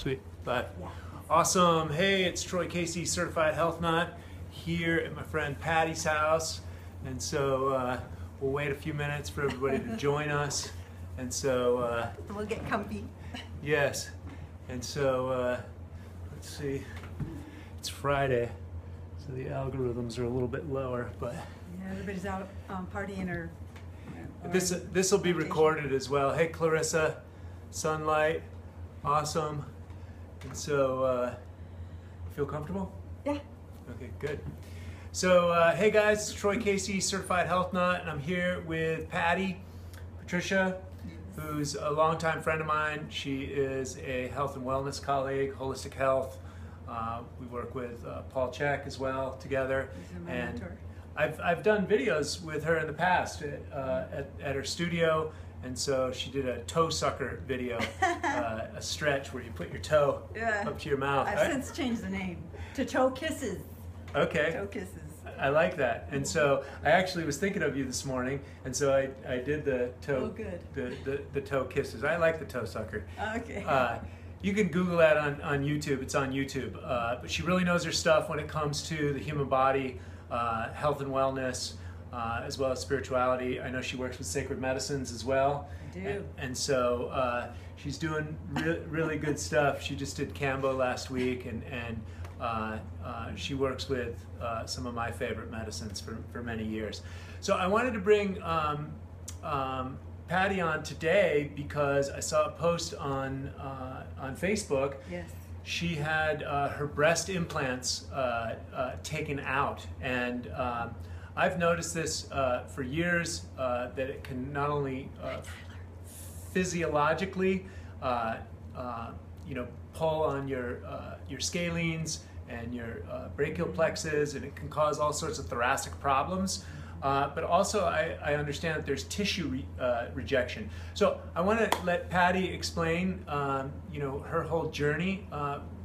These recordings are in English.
Sweet. Bye. Yeah. Awesome. Hey, it's Troy Casey, Certified Health Nut, here at my friend Patty's house. And so we'll wait a few minutes for everybody to join us. And so we'll get comfy. yes. And so let's see. It's Friday, so the algorithms are a little bit lower, but yeah, everybody's out partying or this will be recorded as well. Hey, Clarissa, Sunlight, awesome. And so, feel comfortable? Yeah. Okay, good. So, hey guys, it's Troy Casey, Certified Health Nut, and I'm here with Patty, Patricia, who's a longtime friend of mine. She is a health and wellness colleague, holistic health. We work with Paul Check as well together. He's my and mentor. I've done videos with her in the past at her studio. And so she did a toe sucker video, a stretch where you put your toe up to your mouth. I've since changed the name to Toe Kisses. Okay. Toe Kisses. I like that. And so I actually was thinking of you this morning, and so I did the toe, the toe kisses. I like the toe sucker. Okay. You can Google that on YouTube. It's on YouTube. But she really knows her stuff when it comes to the human body, health and wellness, as well as spirituality. I know she works with sacred medicines as well. I do. And so she's doing really good stuff. She just did Cambo last week, and she works with some of my favorite medicines for many years. So I wanted to bring Patty on today because I saw a post on Facebook. Yes. She had her breast implants taken out, and I've noticed this for years, that it can not only physiologically, pull on your scalenes and your brachial plexus, and it can cause all sorts of thoracic problems. But also, I understand that there's tissue rejection. So I want to let Patty explain, her whole journey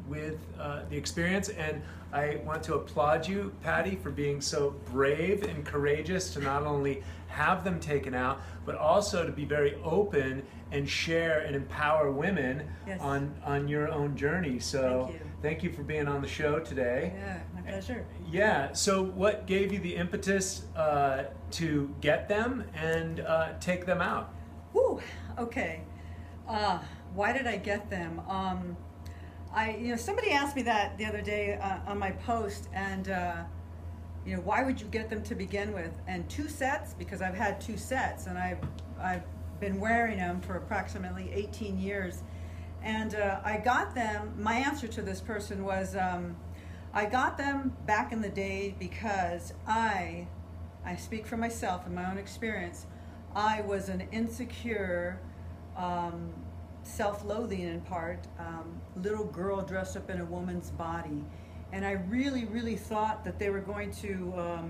with the experience, and I want to applaud you, Patty, for being so brave and courageous to not only have them taken out, but also to be very open and share and empower women on your own journey. So thank you for being on the show today. Yeah, my pleasure. Yeah, so what gave you the impetus to get them and take them out? Whew, okay. Why did I get them? Somebody asked me that the other day on my post, and why would you get them to begin with? And 2 sets, because I've had 2 sets, and I've been wearing them for approximately 18 years. And I got them, my answer to this person was, I got them back in the day because I speak for myself and my own experience. I was an insecure, self-loathing in part, little girl dressed up in a woman's body. And I really, really thought that they were going to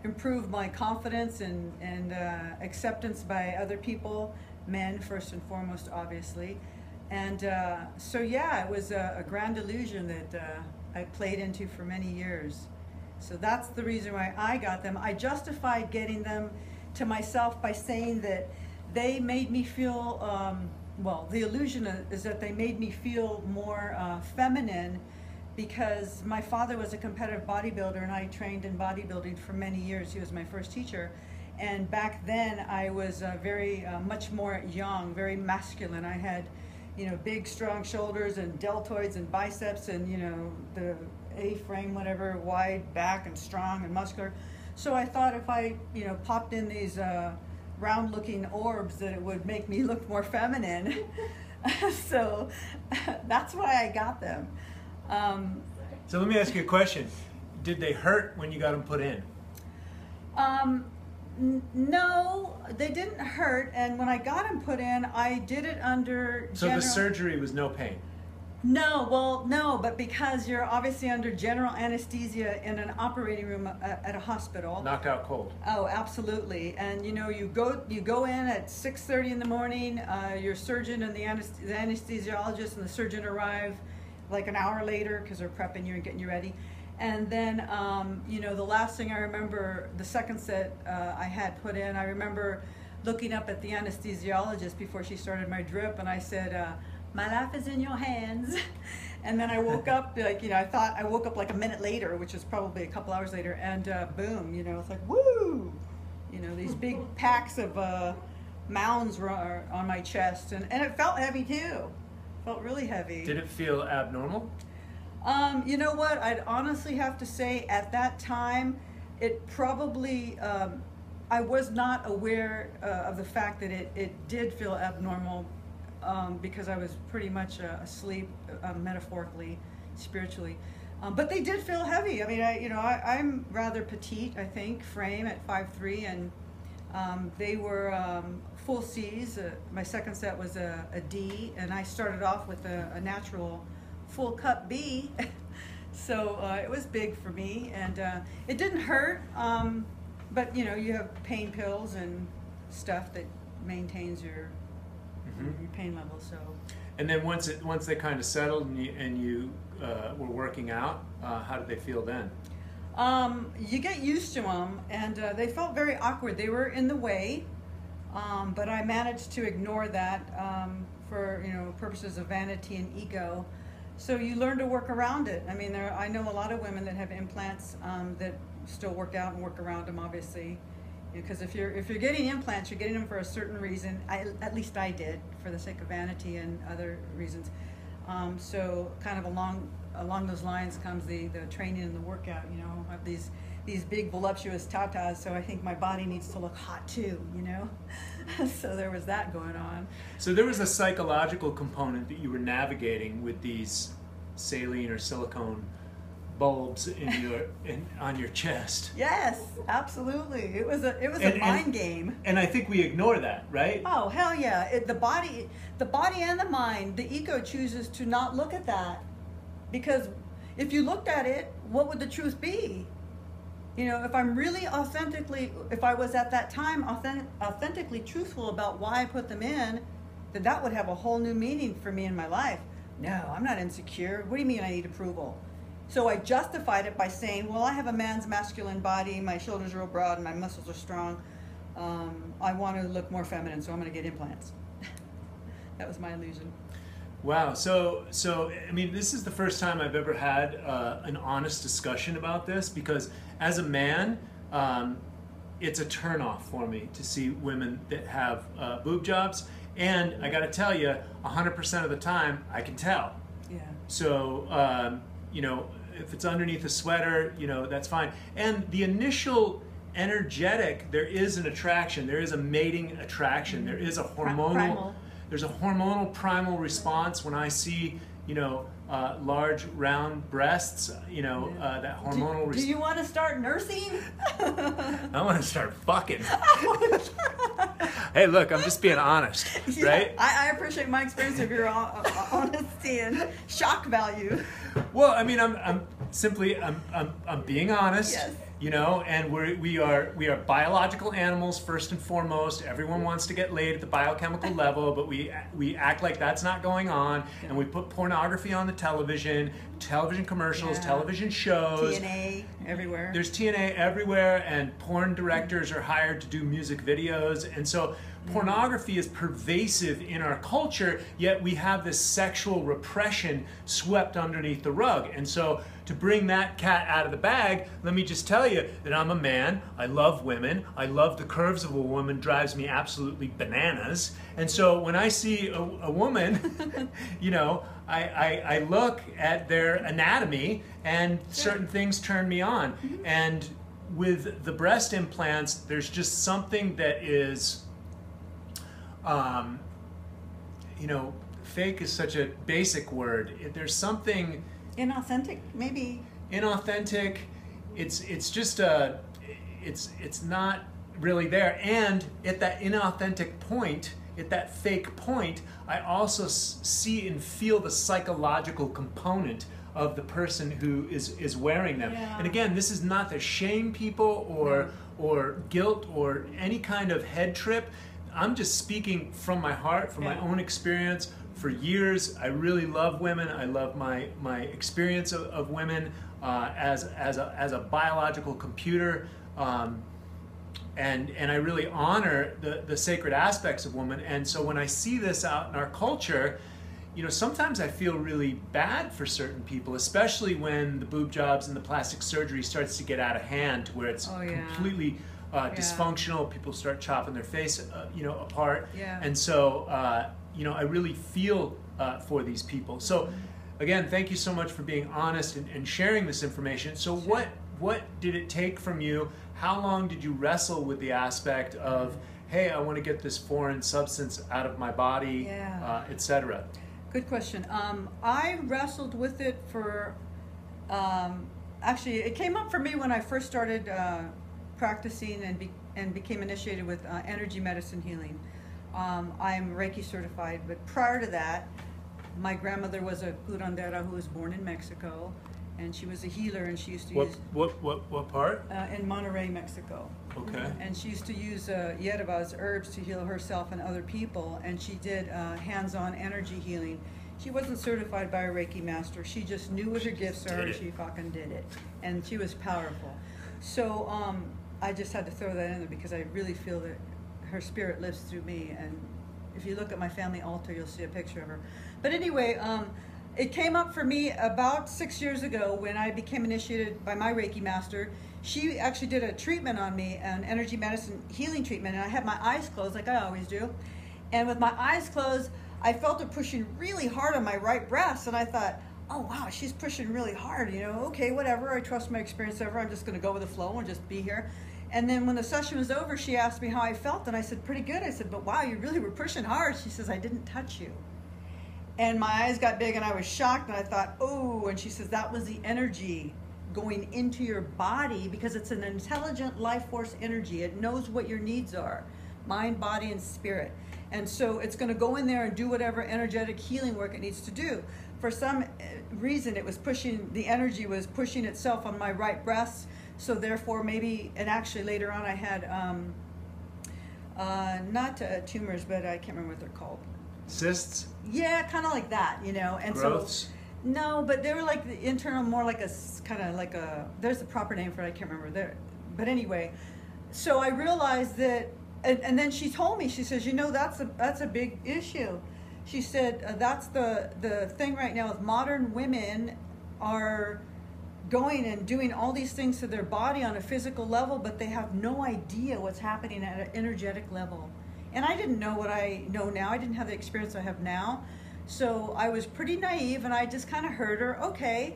improve my confidence and acceptance by other people, men first and foremost, obviously. And it was a grand illusion that I played into for many years. So that's the reason why I got them. I justified getting them to myself by saying that they made me feel, the illusion is that they made me feel more feminine, because my father was a competitive bodybuilder and I trained in bodybuilding for many years. He was my first teacher. And back then I was very much more young, very masculine. I had big strong shoulders and deltoids and biceps and the A-frame, whatever, wide back and strong and muscular. So I thought if I popped in these round looking orbs that it would make me look more feminine. So that's why I got them. So let me ask you a question. Did they hurt when you got them put in? No, they didn't hurt. And when I got them put in, I did it under So the surgery was no pain? No, but because you're obviously under general anesthesia in an operating room at a hospital. Knocked out cold. Oh, absolutely. And you go in at 6:30 in the morning. Your surgeon and the anesthesiologist and the surgeon arrive like an hour later because they're prepping you and getting you ready. And then, the last thing I remember, the second set I had put in, I remember looking up at the anesthesiologist before she started my drip, and I said, my life is in your hands. And then I woke up, like, I thought I woke up like a minute later, which is probably a couple hours later, and boom, it's like, woo! These big packs of mounds were on my chest, and it felt heavy too. Felt really heavy. Did it feel abnormal? You know what? I'd honestly have to say at that time, it probably, I was not aware of the fact that it did feel abnormal. Because I was pretty much asleep, metaphorically, spiritually, but they did feel heavy. I mean, I'm rather petite, I think, frame at 5'3", and they were full C's. My second set was a D, and I started off with a natural full cup B. So it was big for me, and it didn't hurt. But you have pain pills and stuff that maintains your pain level. So, and then once they kind of settled and you were working out, how did they feel then? You get used to them, and they felt very awkward. They were in the way, but I managed to ignore that for purposes of vanity and ego. So you learn to work around it. I mean, I know a lot of women that have implants that still work out and work around them, obviously. Because if you're getting implants, you're getting them for a certain reason. At least I did, for the sake of vanity and other reasons. So kind of along those lines comes the training and the workout. I have these big voluptuous tatas, so I think my body needs to look hot too. So there was that going on. So there was a psychological component that you were navigating with these saline or silicone bulbs on your chest. Yes, absolutely. It was a mind game. And I think we ignore that, right? Oh, hell yeah. The body and the mind, the ego chooses to not look at that. Because if you looked at it, what would the truth be? If I'm really if I was at that time authentically truthful about why I put them in, then that would have a whole new meaning for me in my life. No, I'm not insecure. What do you mean I need approval? So I justified it by saying, well, I have a man's masculine body, my shoulders are real broad, and my muscles are strong. I want to look more feminine, so I'm going to get implants. That was my illusion. Wow. So I mean, this is the first time I've ever had an honest discussion about this, because as a man, it's a turnoff for me to see women that have boob jobs. And I got to tell you, 100% of the time, I can tell. Yeah. So, if it's underneath a sweater, that's fine. And the initial energetic, there is an attraction. There is a mating attraction. There is a hormonal. There's a hormonal primal response when I see, large round breasts. That hormonal response. Do you want to start nursing? I want to start fucking. Hey, look, I'm just being honest, right? I appreciate my experience of your honesty and shock value. Well, I mean, I'm being honest. Yes. And we are biological animals first and foremost. Everyone wants to get laid at the biochemical level, but we act like that's not going on, and we put pornography on the television commercials, television shows. TNA everywhere. There's TNA everywhere, and porn directors are hired to do music videos, and so pornography is pervasive in our culture, yet we have this sexual repression swept underneath the rug. And so to bring that cat out of the bag, let me just tell you that I'm a man. I love women. I love the curves of a woman. Drives me absolutely bananas. And so when I see a woman, I look at their anatomy, and certain things turn me on. And with the breast implants, there's just something that is, fake is such a basic word. There's something inauthentic, maybe. Inauthentic. It's just it's not really there. And at that inauthentic point, at that fake point, I also see and feel the psychological component of the person who is wearing them. Yeah. And again, this is not to shame people or guilt or any kind of head trip. I'm just speaking from my heart, from my own experience. For years, I really love women. I love my experience of women as a biological computer, and I really honor the sacred aspects of women. And so when I see this out in our culture, you know, sometimes I feel really bad for certain people, especially when the boob jobs and the plastic surgery starts to get out of hand to where it's completely dysfunctional. People start chopping their face, you know, apart. Yeah. And so, you know, I really feel for these people. So, again, thank you so much for being honest and sharing this information. So, what did it take from you? How long did you wrestle with the aspect of, hey, I want to get this foreign substance out of my body, etc.? Good question. I wrestled with it for, actually, it came up for me when I first started practicing and became initiated with energy medicine healing. I'm Reiki certified, but prior to that, my grandmother was a curandera who was born in Mexico, and she was a healer, and she used to use... What part? In Monterrey, Mexico. Okay. And she used to use hierbas, herbs, to heal herself and other people, and she did hands-on energy healing. She wasn't certified by a Reiki master. She just knew what her gifts are, and she fucking did it. And she was powerful. So I just had to throw that in there because I really feel that her spirit lives through me. And if you look at my family altar, you'll see a picture of her. But anyway, it came up for me about 6 years ago when I became initiated by my Reiki master. She actually did a treatment on me, an energy medicine healing treatment, and I had my eyes closed like I always do. And with my eyes closed, I felt her pushing really hard on my right breast, and I thought, oh wow, she's pushing really hard, you know, okay, whatever, I trust my experience ever, I'm just gonna go with the flow and just be here. And then when the session was over, she asked me how I felt, and I said, pretty good. I said, but wow, you really were pushing hard. She says, I didn't touch you. And my eyes got big and I was shocked, and I thought, oh, and she says, that was the energy going into your body, because it's an intelligent life force energy. It knows what your needs are, mind, body, and spirit. And so it's going to go in there and do whatever energetic healing work it needs to do. For some reason, it was pushing, the energy was pushing itself on my right breast. So therefore maybe, and actually later on I had, not tumors, but I can't remember what they're called. Cysts? Yeah, kind of like that, you know. And growths? So, no, but they were like the internal, more like a, kind of like a, there's a proper name for it, I can't remember there. But anyway, so I realized that, and then she told me, she says, you know, that's a big issue. She said, that's the thing right now with modern women are going and doing all these things to their body on a physical level, but they have no idea what's happening at an energetic level. And I didn't know what I know now. I didn't have the experience I have now. So I was pretty naive, and I just kind of heard her, okay.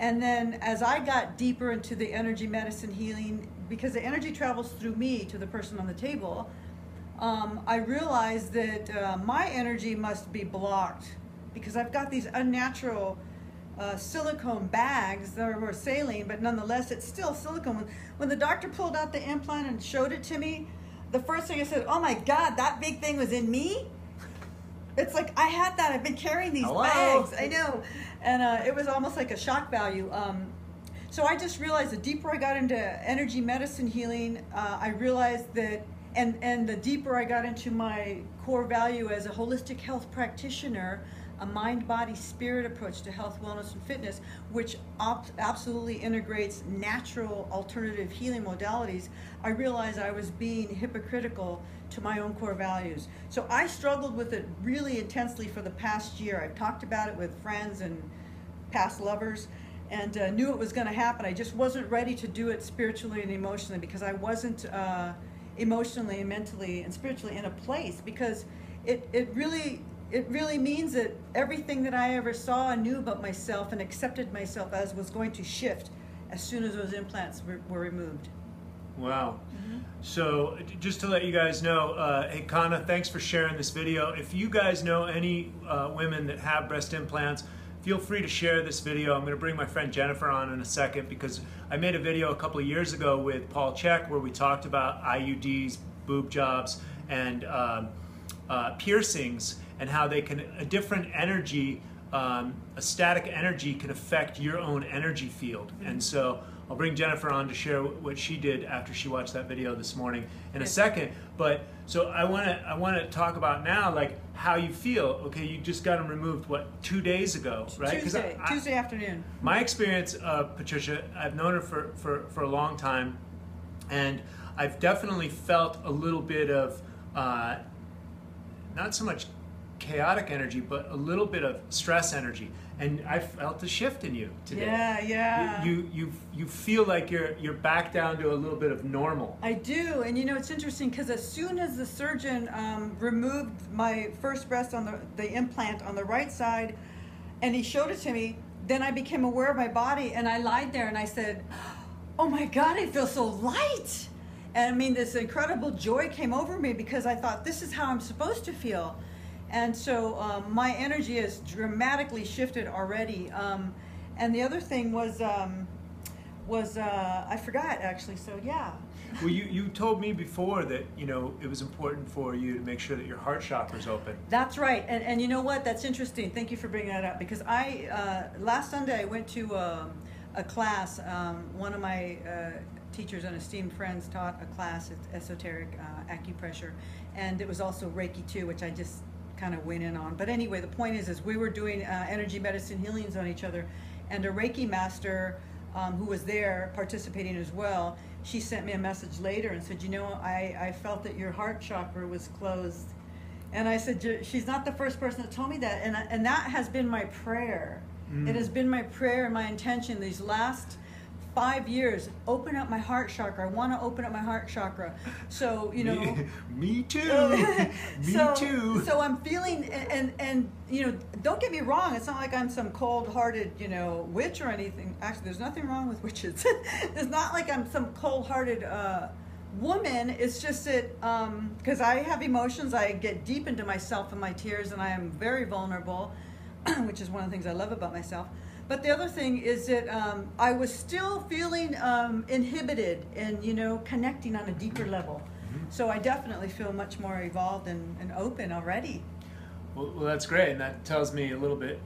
And then as I got deeper into the energy medicine healing, because the energy travels through me to the person on the table, I realized that my energy must be blocked because I've got these unnatural silicone bags that were saline, but nonetheless, it's still silicone. When the doctor pulled out the implant and showed it to me, the first thing I said, oh my God, that big thing was in me? It's like, I had that. I've been carrying these bags. I know. And it was almost like a shock value. So I just realized the deeper I got into energy medicine healing, I realized that, and the deeper I got into my core value as a holistic health practitioner, a mind, body, spirit approach to health, wellness, and fitness, which absolutely integrates natural alternative healing modalities, I realized I was being hypocritical to my own core values. So I struggled with it really intensely for the past year. I've talked about it with friends and past lovers, and knew it was going to happen. I just wasn't ready to do it spiritually and emotionally because I wasn't emotionally and mentally and spiritually in a place, because it really means that everything that I ever saw and knew about myself and accepted myself as was going to shift as soon as those implants were removed. Wow. So just to let you guys know, hey Kana, thanks for sharing this video. If you guys know any women that have breast implants, feel free to share this video. I'm going to bring my friend Jennifer on in a second, because I made a video a couple of years ago with Paul Chek where we talked about IUDs, boob jobs, and piercings, and how they can, a different energy, a static energy can affect your own energy field. And so I'll bring Jennifer on to share what she did after she watched that video this morning in a second. But so I want to talk about now, like, how you feel. Okay, you just got them removed, what, 2 days ago, right? Tuesday afternoon. My experience of Patricia, I've known her for a long time, and I've definitely felt a little bit of not so much chaotic energy, but a little bit of stress energy. And I felt a shift in you today. Yeah. You feel like you're back down to a little bit of normal. I do, and it's interesting because as soon as the surgeon removed my first breast on the implant on the right side, and he showed it to me, then I became aware of my body, and I lied there and I said, "Oh my God, I feel so light." And I mean, this incredible joy came over me because I thought, this is how I'm supposed to feel. And so my energy has dramatically shifted already. And the other thing was I forgot actually, so yeah. Well, you told me before that, it was important for you to make sure that your heart chakra is open. That's right. And you know what? That's interesting. Thank you for bringing that up, because last Sunday I went to a class. One of my teachers and esteemed friends taught a class, it's esoteric acupressure, and it was also Reiki too, which I just kind of went in on. But anyway, the point is we were doing energy medicine healings on each other, and a Reiki master who was there participating as well, she sent me a message later and said, I felt that your heart chakra was closed. And I said, she's not the first person that told me that, and that has been my prayer. It has been my prayer and my intention these last 5 years. Open up my heart chakra. I want to open up my heart chakra. So me too. Too. So I'm feeling, and don't get me wrong. It's not like I'm some cold-hearted witch or anything. Actually, there's nothing wrong with witches. It's not like I'm some cold-hearted woman. It's just that because I have emotions, I get deep into myself and my tears, and I am very vulnerable, which is one of the things I love about myself. But the other thing is that I was still feeling inhibited and, connecting on a deeper level. So I definitely feel much more evolved and open already. Well, that's great. And that tells me a little bit,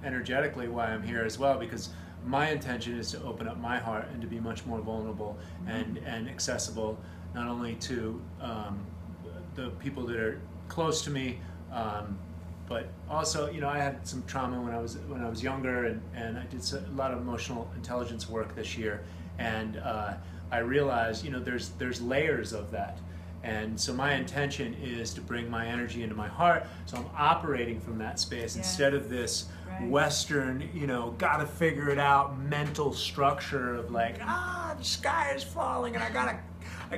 energetically why I'm here as well, because my intention is to open up my heart and to be much more vulnerable and accessible, not only to the people that are close to me, but also, I had some trauma when I was younger, and I did a lot of emotional intelligence work this year, and I realized, there's layers of that, and so my intention is to bring my energy into my heart, so I'm operating from that space instead of this Western, gotta figure it out mental structure of like, the sky is falling, and I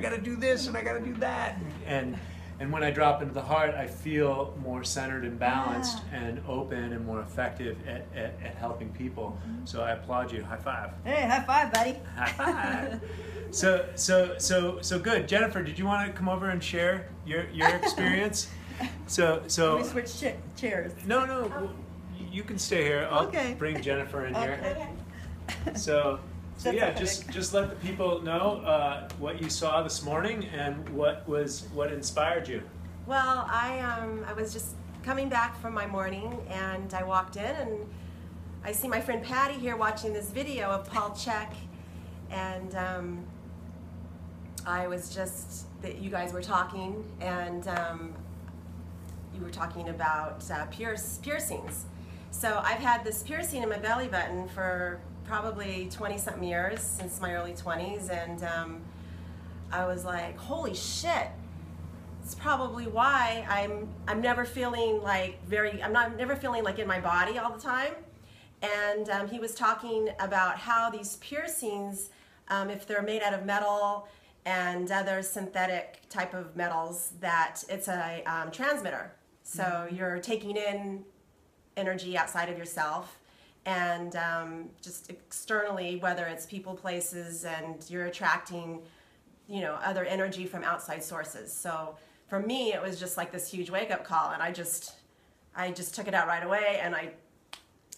gotta do this and I gotta do that, and when I drop into the heart, I feel more centered and balanced and open and more effective at helping people. So I applaud you. High five. Hey, high five, buddy. High five. So good. Jennifer, did you want to come over and share your experience? So Let me switch chairs. No. You can stay here. I'll bring Jennifer in here. Okay. So yeah, just let the people know what you saw this morning and what inspired you. Well, I was just coming back from my morning, and I walked in and I see my friend Patty here watching this video of Paul Chek, and I was just that you guys were talking, and you were talking about piercings. So I've had this piercing in my belly button for probably 20-something years, since my early 20s, and I was like, holy shit, it's probably why I'm never feeling like never feeling like in my body all the time. And he was talking about how these piercings, if they're made out of metal and other synthetic type of metals, that it's a transmitter. So you're taking in energy outside of yourself, and just externally, whether it's people, places, and you're attracting, other energy from outside sources. So for me, it was just like this huge wake-up call, and I just took it out right away, and I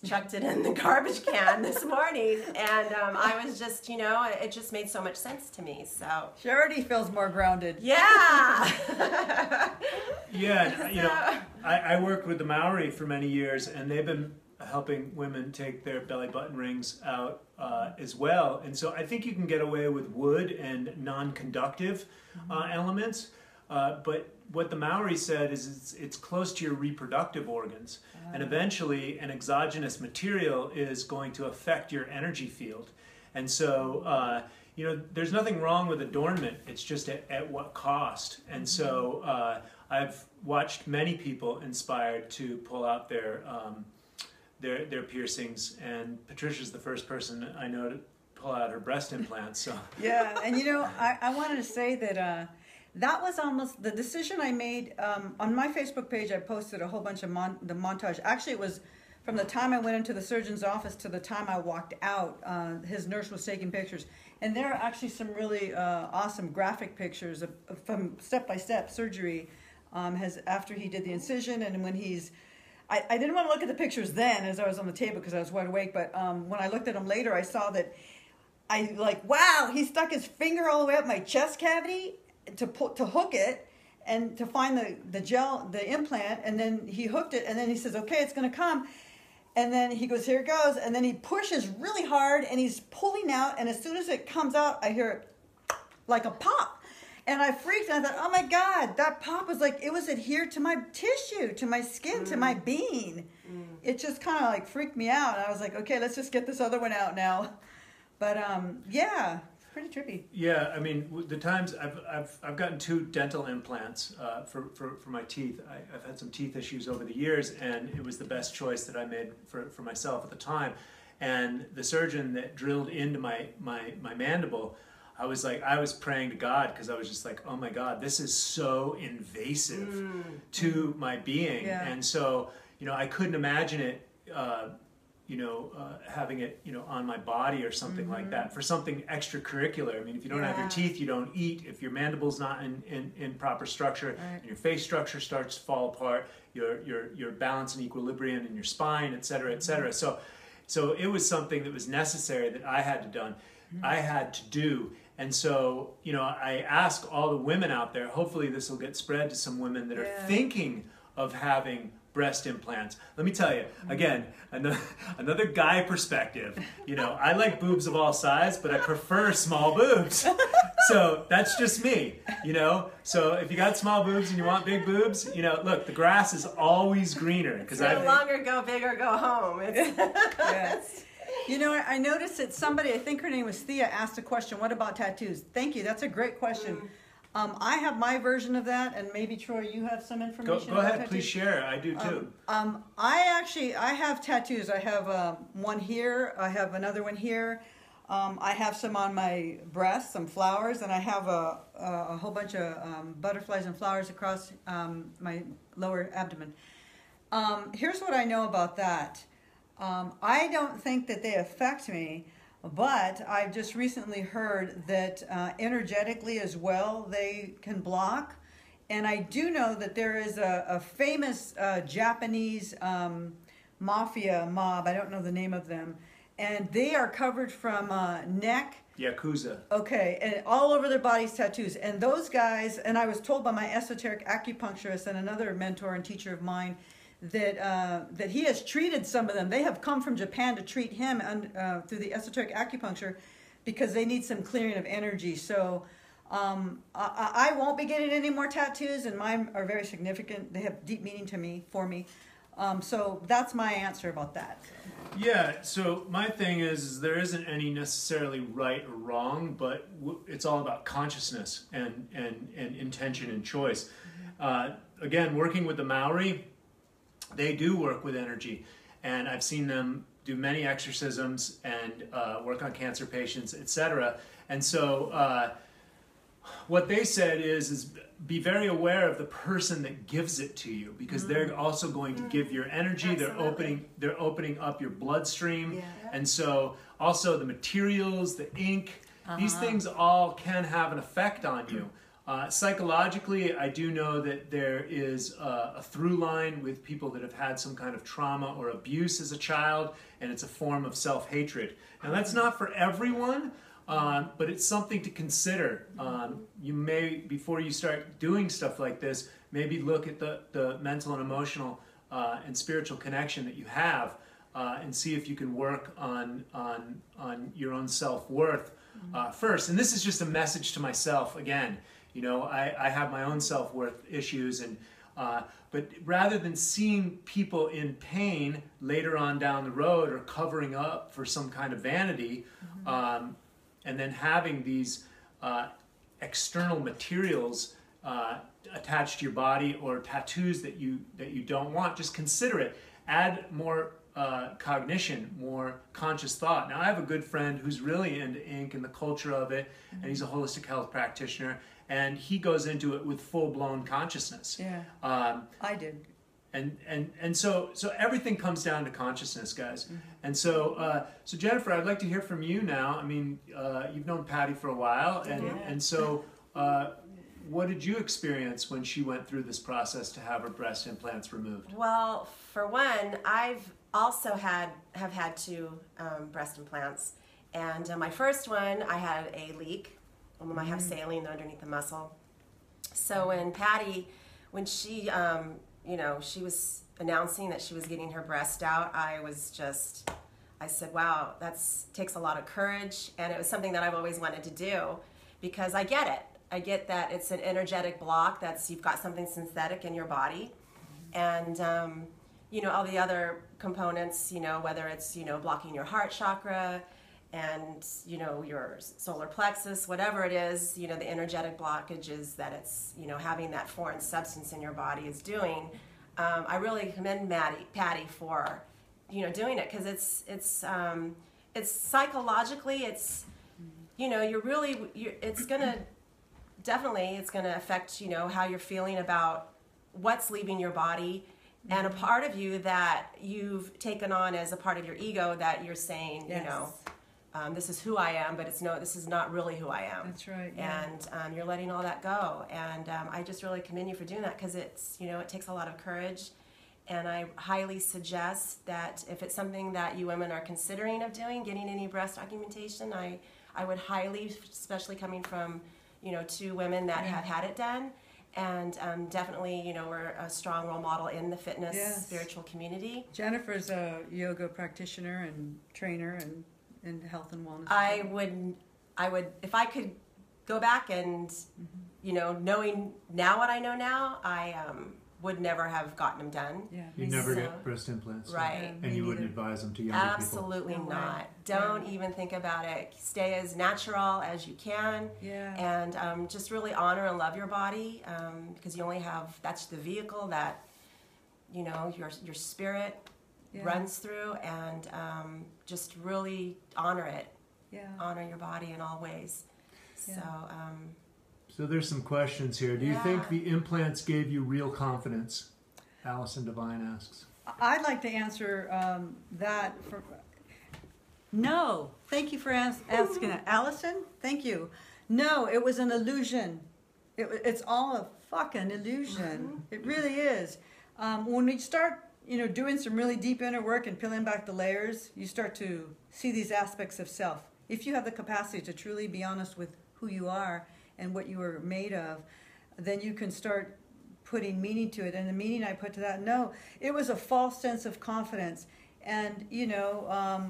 chucked it in the garbage can this morning, and I was just, it just made so much sense to me. So Charity feels more grounded. Yeah. Yeah, I worked with the Maori for many years, and they've been helping women take their belly button rings out as well. And so I think you can get away with wood and non-conductive elements. But what the Maori said is it's close to your reproductive organs. And eventually an exogenous material is going to affect your energy field. And so, there's nothing wrong with adornment. It's just at what cost. And so I've watched many people inspired to pull out their piercings, and Patricia's the first person I know to pull out her breast implants. So yeah, and I wanted to say that that was almost the decision I made. On my Facebook page, I posted a whole bunch of the montage. Actually, it was from the time I went into the surgeon's office to the time I walked out. His nurse was taking pictures, and there are actually some really awesome graphic pictures from step-by-step surgery after he did the incision, and when he's I didn't want to look at the pictures then as I was on the table because I was wide awake, but when I looked at them later, I saw that wow, he stuck his finger all the way up my chest cavity to hook it and to find the implant, and then he hooked it, and then he says, okay, it's going to come. And then he goes, here it goes, and then he pushes really hard, and he's pulling out, and as soon as it comes out, I hear it like a pop. And I freaked, and I thought, oh my God, that pop was like, it was adhered to my tissue, to my skin, to my being. It just kind of like freaked me out. And I was like, okay, let's just get this other one out now. But yeah, it's pretty trippy. Yeah, I mean, the times I've gotten 2 dental implants for my teeth. I've had some teeth issues over the years, and it was the best choice that I made for myself at the time. And the surgeon that drilled into my mandible, I was praying to God, because I was just like, oh my God, this is so invasive to my being. Yeah. And so, I couldn't imagine it, having it, on my body or something like that for something extracurricular. I mean, if you don't have your teeth, you don't eat. If your mandible's not in proper structure, and your face structure starts to fall apart, your balance and equilibrium in your spine, et cetera, et cetera. So it was something that was necessary that I had to do. And so, I ask all the women out there, hopefully this will get spread to some women that are thinking of having breast implants. Let me tell you, again, another guy perspective. I like boobs of all size, but I prefer small boobs. So that's just me, So if you got small boobs and you want big boobs, look, the grass is always greener. Because no longer go big or go home. Yes. I noticed that somebody, I think her name was Thea, asked a question, what about tattoos? Thank you, that's a great question. I have my version of that, and maybe, Troy, you have some information. Go ahead, tattoos? Please share. I do too. I have tattoos. I have one here, I have another one here. I have some on my breast, some flowers, and I have a whole bunch of butterflies and flowers across my lower abdomen. Here's what I know about that. I don't think that they affect me, but I've just recently heard that energetically as well they can block. And I do know that there is a famous Japanese mafia mob, I don't know the name of them, and they are covered from neck. Yakuza. Okay, and all over their bodies tattoos. And those guys, and I was told by my esoteric acupuncturist and another mentor and teacher of mine, that he has treated some of them. They have come from Japan to treat him through the esoteric acupuncture because they need some clearing of energy. So I won't be getting any more tattoos, and mine are very significant. They have deep meaning for me. So that's my answer about that. Yeah, so my thing is there isn't any necessarily right or wrong, but it's all about consciousness and intention and choice. Again, working with the Maori, they do work with energy, and I've seen them do many exorcisms and work on cancer patients, etc. And so what they said is be very aware of the person that gives it to you, because they're also going to give your energy. Absolutely. They're opening up your bloodstream, and so also the materials, the ink, these things all can have an effect on you. Psychologically, I do know that there is a through line with people that have had some kind of trauma or abuse as a child, and it's a form of self-hatred. Now, that's not for everyone, but it's something to consider. You may, before you start doing stuff like this, maybe look at the mental and emotional and spiritual connection that you have, and see if you can work on your own self-worth first. And this is just a message to myself again. I have my own self-worth issues, and but rather than seeing people in pain later on down the road or covering up for some kind of vanity, and then having these external materials attached to your body, or tattoos that you don't want, just consider it. Add more cognition, more conscious thought. Now, I have a good friend who's really into ink and the culture of it, and he's a holistic health practitioner, and he goes into it with full-blown consciousness. Yeah, I did. And so everything comes down to consciousness, guys. And so Jennifer, I'd like to hear from you now. I mean, you've known Patty for a while, and so what did you experience when she went through this process to have her breast implants removed? Well, for one, I've also have had 2 breast implants, and my first one, I had a leak. I have saline underneath the muscle. So when she she was announcing that she was getting her breast out, I said, wow, takes a lot of courage, and it was something that I've always wanted to do, because I get it. I get that it's an energetic block, you've got something synthetic in your body, and all the other components, whether it's, blocking your heart chakra and, your solar plexus, whatever it is, the energetic blockages that it's, having that foreign substance in your body is doing. I really commend Patty for, doing it, because it's psychologically, it's, it's going to affect, how you're feeling about what's leaving your body, and a part of you that you've taken on as a part of your ego that you're saying, Yes. This is who I am, but this is not really who I am. That's right. Yeah. And you're letting all that go. And I just really commend you for doing that, because it's, it takes a lot of courage. And I highly suggest that if it's something that you women are considering of doing, getting any breast augmentation, I would highly, especially coming from, 2 women that have had it done. And definitely, we're a strong role model in the fitness spiritual community. Jennifer's a yoga practitioner and trainer and in health and wellness. I would, if I could go back and, knowing now what I know now, I would never have gotten them done. Yeah, you never get breast implants, right? And you wouldn't advise them to younger people. Absolutely not. Don't even think about it. Stay as natural as you can. Yeah. And just really honor and love your body, because you only have, that's the vehicle that, your spirit runs through, and just really honor it. Yeah. Honor your body in all ways. Yeah. So there's some questions here. Do you think the implants gave you real confidence? Allison Devine asks. I'd like to answer that. No. Thank you for asking it. Allison, thank you. No, it was an illusion. It's all a fucking illusion. It really is. When we start, doing some really deep inner work and peeling back the layers, you start to see these aspects of self. If you have the capacity to truly be honest with who you are and what you are made of, then you can start putting meaning to it. And the meaning I put to that, no, it was a false sense of confidence. And,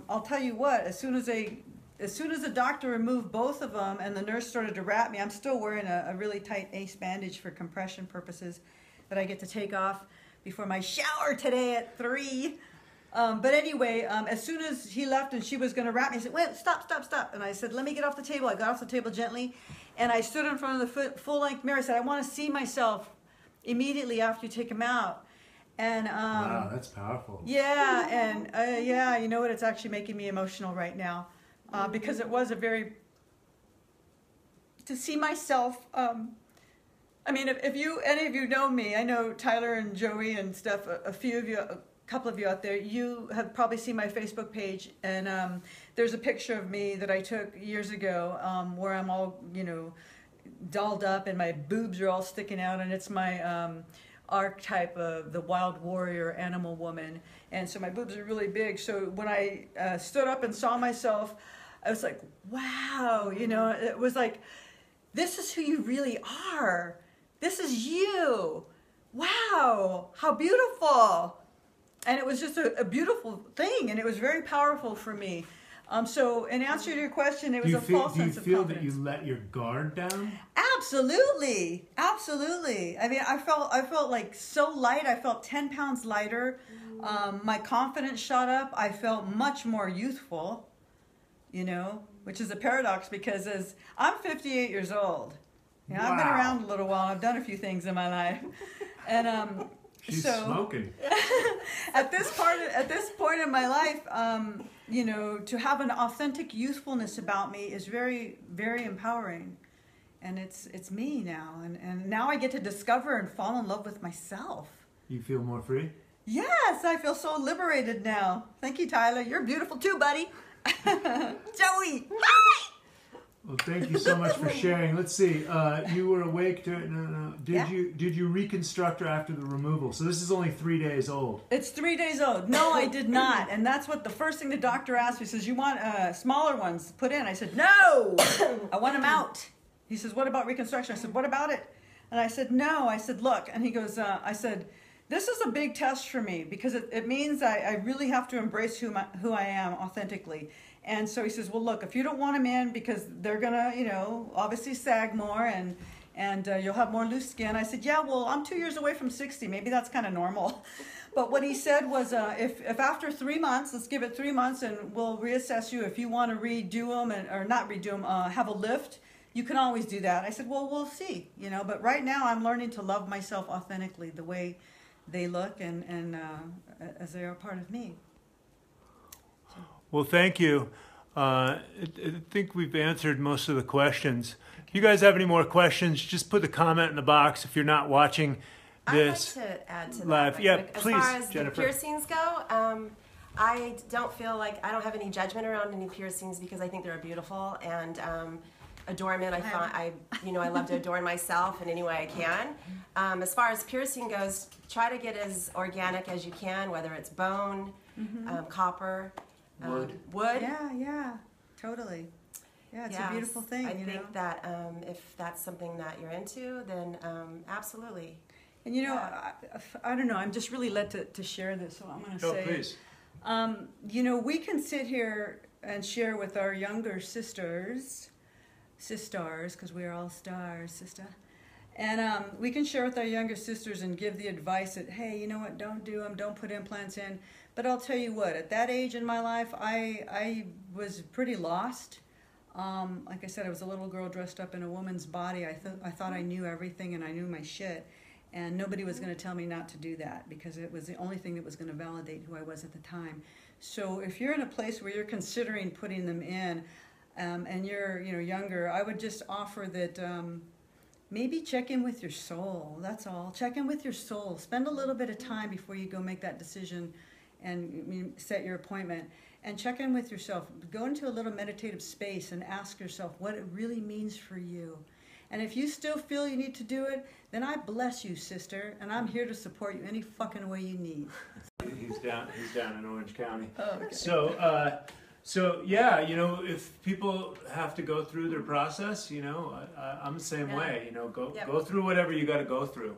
I'll tell you what, as soon as the doctor removed both of them and the nurse started to wrap me, I'm still wearing a really tight ace bandage for compression purposes that I get to take off before my shower today at 3. But anyway, as soon as he left and she was going to wrap me, he said, wait, stop. And I said, let me get off the table. I got off the table gently, and I stood in front of the full-length mirror. I said, I want to see myself immediately after you take them out. And wow, that's powerful. Yeah, and you know what? It's actually making me emotional right now, because it was to see myself. I mean, if any of you know me, I know Tyler and Joey and stuff. A few of you. A couple of you out there, you have probably seen my Facebook page, and there's a picture of me that I took years ago, where I'm all, dolled up and my boobs are all sticking out, and it's my archetype of the wild warrior animal woman, and so my boobs are really big. So when I stood up and saw myself, I was like, wow, it was like, this is who you really are. This is you. Wow, how beautiful. And it was just a beautiful thing, and it was very powerful for me. So in answer to your question, it was a false sense of confidence. Do you feel that you let your guard down? Absolutely. I mean, I felt like so light. I felt 10 pounds lighter. My confidence shot up. I felt much more youthful, which is a paradox, because I'm 58 years old. Yeah, I've been around a little while. I've done a few things in my life, and She's so smoking. at this point in my life, you know, to have an authentic youthfulness about me is very, very empowering, and it's me now, and now I get to discover and fall in love with myself. You feel more free? Yes, I feel so liberated now. Thank you, Tyler. You're beautiful too, buddy. Joey. Well, thank you so much for sharing. Let's see. You were awake to Did you reconstruct her after the removal? So this is only 3 days old. It's 3 days old. No, I did not. And that's what the first thing the doctor asked me. He says, "You want smaller ones put in?" I said, "No, I want them out." He says, "What about reconstruction?" I said, "What about it?" And I said, "No." I said, "Look." And he goes, I said, "This is a big test for me because it means I really have to embrace who I am authentically." And so he says, "Well, look, if you don't want them in because they're gonna, you know, obviously sag more and you'll have more loose skin." I said, "Yeah, well, I'm 2 years away from 60. Maybe that's kind of normal." But what he said was, if after 3 months, let's give it 3 months, and we'll reassess you. If you want to redo them or not redo them, have a lift, you can always do that. I said, "Well, we'll see, you know." But right now, I'm learning to love myself authentically, the way they look and as they are part of me. Well, thank you. I think we've answered most of the questions. If you guys have any more questions, just put the comment in the box if you're not watching this I'd like to add to live. that. Yeah, Quick. please, As far as Jennifer. the piercings go, I don't feel like I don't have any judgment around any piercings because I think they're beautiful and adornment. I love to adorn myself in any way I can. As far as piercing goes, try to get as organic as you can, whether it's bone, copper, wood. Yeah, totally. Yeah, it's a beautiful thing. I think that if that's something that you're into, then absolutely. And you know, I don't know. I'm just really led to share this, so I'm going to say. Please. You know, we can sit here and share with our younger sisters, because we are all stars, sister. And we can share with our younger sisters and give the advice that, hey, you know what, don't do them, don't put implants in. But I'll tell you what, at that age in my life, I was pretty lost. Like I said, I was a little girl dressed up in a woman's body. I thought I knew everything and I knew my shit. And nobody was going to tell me not to do that because it was the only thing that was going to validate who I was at the time. So if you're in a place where you're considering putting them in and you're younger, I would just offer that maybe check in with your soul. That's all. Check in with your soul. Spend a little bit of time before you go make that decision and set your appointment. And check in with yourself. Go into a little meditative space and ask yourself what it really means for you. And if you still feel you need to do it, then I bless you, sister, and I'm here to support you any fucking way you need. He's down in Orange County. Oh, okay. So yeah, if people have to go through their process, I'm the same way. Go through whatever you got to go through.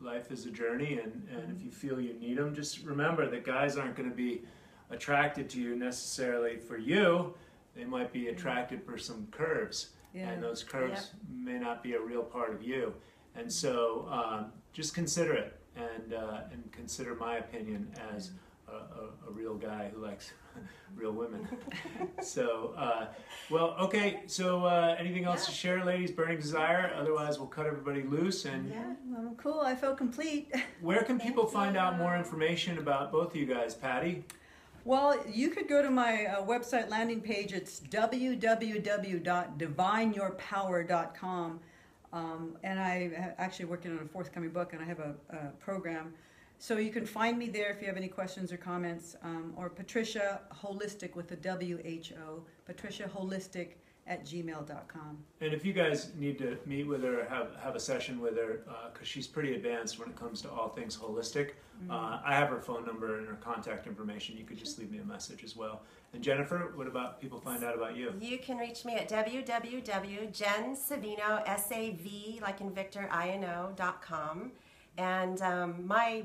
Life is a journey, and if you feel you need them, just remember that guys aren't going to be attracted to you necessarily for you. They might be attracted for some curves, and those curves may not be a real part of you. And so just consider it, and consider my opinion as a real guy who likes real women. So, okay. So, anything else to share, ladies? Burning desire. Otherwise, we'll cut everybody loose. And well, cool. I feel complete. Where can people find out more information about both of you guys, Patty? Well, you could go to my website landing page. It's www.divineyourpower.com. And I'm actually working on a forthcoming book, and I have a program. So you can find me there if you have any questions or comments, or Patricia Holistic with a W-H-O, patriciaholistic@gmail.com. And if you guys need to meet with her, have a session with her, because she's pretty advanced when it comes to all things holistic, I have her phone number and her contact information. You could just leave me a message as well. And Jennifer, what about people find out about you? You can reach me at www.jensavino, S-A-V, like in Victor, I-N-O.com. And my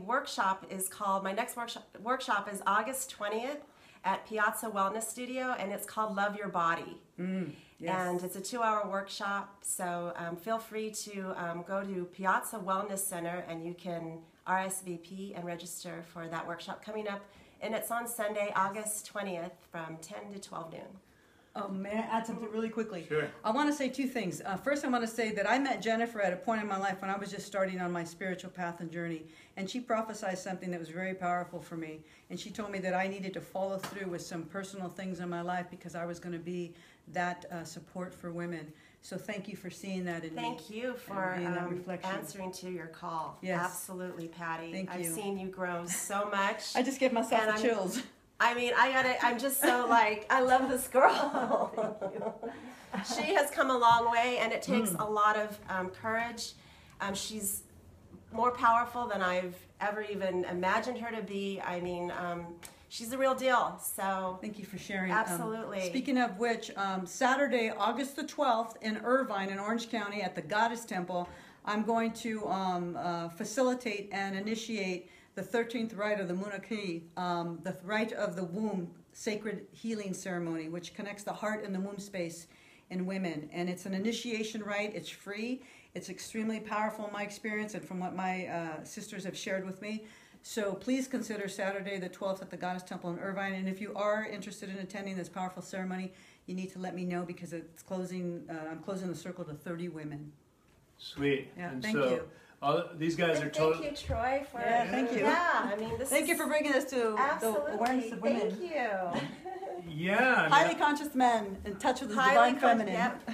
next workshop is August 20th at Piazza Wellness Studio, and it's called Love Your Body. Yes. And it's a 2-hour workshop, so feel free to go to Piazza Wellness Center, and you can RSVP and register for that workshop coming up. And it's on Sunday, August 20th from 10 to 12 noon. Oh man, add something really quickly. Sure. I want to say two things. First, I want to say that I met Jennifer at a point in my life when I was just starting on my spiritual path and journey, and she prophesied something that was very powerful for me. And she told me that I needed to follow through with some personal things in my life because I was going to be that support for women. So thank you for seeing that in me. Thank you for being that reflection. answering to your call. Yes. Absolutely, Patty. Thank I've you. seen you grow so much. I just gave myself And the chills. I mean, I'm just so like, I love this girl. She has come a long way, and it takes a lot of courage. She's more powerful than I've ever even imagined her to be. I mean, she's the real deal. So Thank you for sharing. Absolutely. Speaking of which, Saturday, August the 12th in Irvine in Orange County at the Goddess Temple, I'm going to facilitate and initiate the 13th rite of the Munaki, the rite of the womb sacred healing ceremony, which connects the heart and the womb space in women. And it's an initiation rite. It's free. It's extremely powerful in my experience and from what my sisters have shared with me. So please consider Saturday the 12th at the Goddess Temple in Irvine. And if you are interested in attending this powerful ceremony, you need to let me know because it's closing. I'm closing the circle to 30 women. Sweet. Yeah, And thank so, you. These guys are totally. Thank you, Troy, for Thank you. Yeah, I mean, Thank you for bringing us to absolutely. the awareness of women. Thank you. Yeah. I mean, Highly conscious men in touch with the Highly divine feminine. Yep.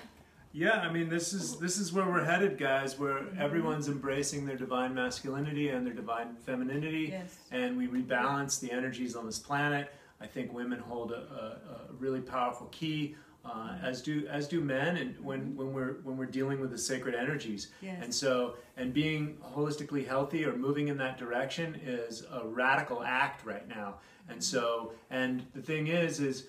Yeah, I mean, this is where we're headed, guys, where everyone's embracing their divine masculinity and their divine femininity, Yes. and we rebalance the energies on this planet. I think women hold a really powerful key, as do men, and when we're dealing with the sacred energies. Yes. And so, and being holistically healthy or moving in that direction is a radical act right now. And so, and the thing is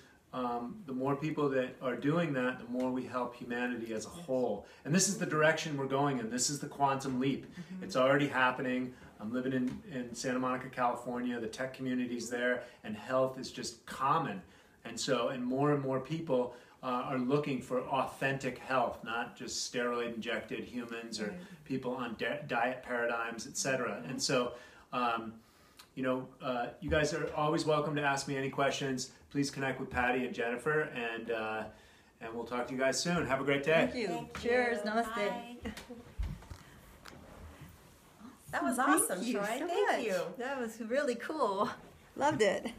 the more people that are doing that, the more we help humanity as a whole. And this is the direction we're going in. This is the quantum leap. It's already happening. I'm living in Santa Monica, California. The tech community's there, and health is just common. And so, and more people are looking for authentic health, not just steroid-injected humans or people on diet paradigms, etc. And so, you guys are always welcome to ask me any questions. Please connect with Patty and Jennifer, and we'll talk to you guys soon. Have a great day. Thank you. Thank Cheers. you. Namaste. Bye. That was Thank awesome, you Troy. so Thank much. you. That was really cool. Loved it.